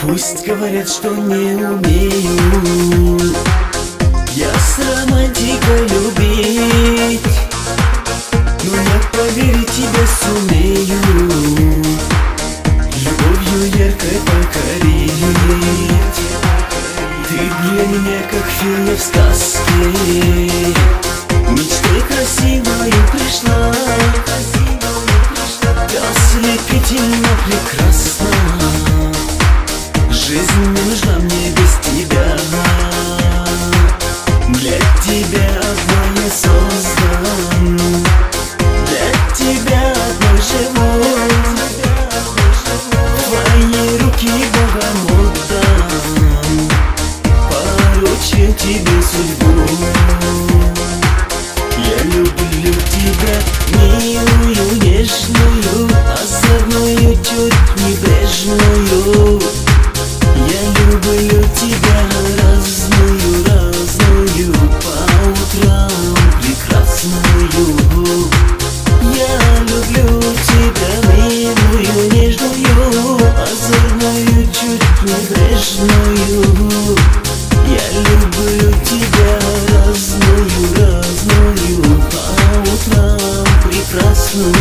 Пусть говорят, что не умею я с романтикой любить, но я поверить тебя сумею, любовью яркой покорить. Ты для меня как фея в сказке, мечтой красивой пришла, ты ослепительно прекрасна. Жизнь не нужна мне без тебя, для тебя одной я создан, для тебя одной живу, твои руки Богом отдам, поручил тебе судьбу. Я люблю тебя, милую, нежную, озорную, чуть небрежную. Я люблю тебя разную, разную, по утрам прекрасную. Я люблю тебя, милую, нежную, озорную, чуть небрежную. Я люблю тебя разную, разную, по утрам прекрасную.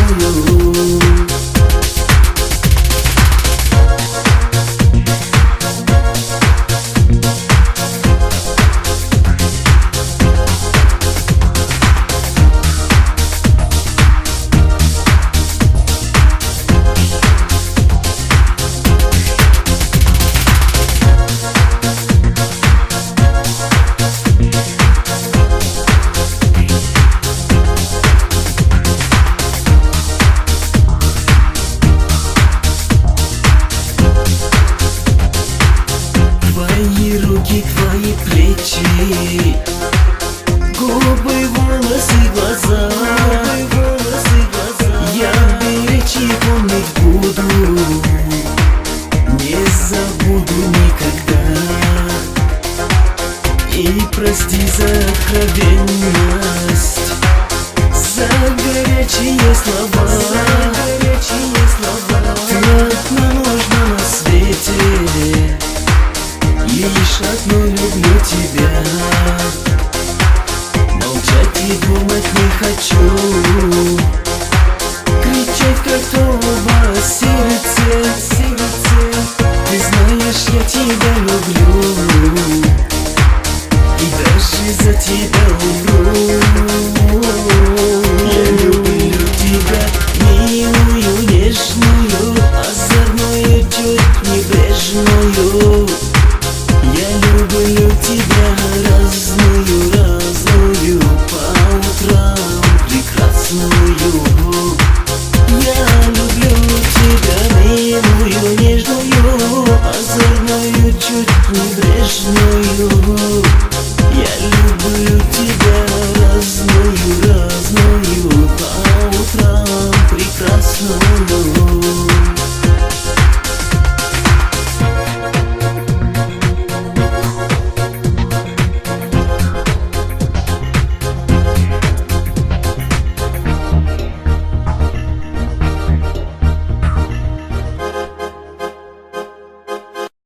Твои руки, твои плечи, губы, волосы, глаза, я беречь и помнить буду, не забуду никогда. И прости за откровенность, за горячие слова. Ты одна нужна на свете, лишь одну люблю тебя. Молчать и думать не хочу, кричать как труба сердце. Ты знаешь, я тебя люблю, и даже за тебя умру. Я люблю тебя, милую, нежную, озорную, чуть небрежную.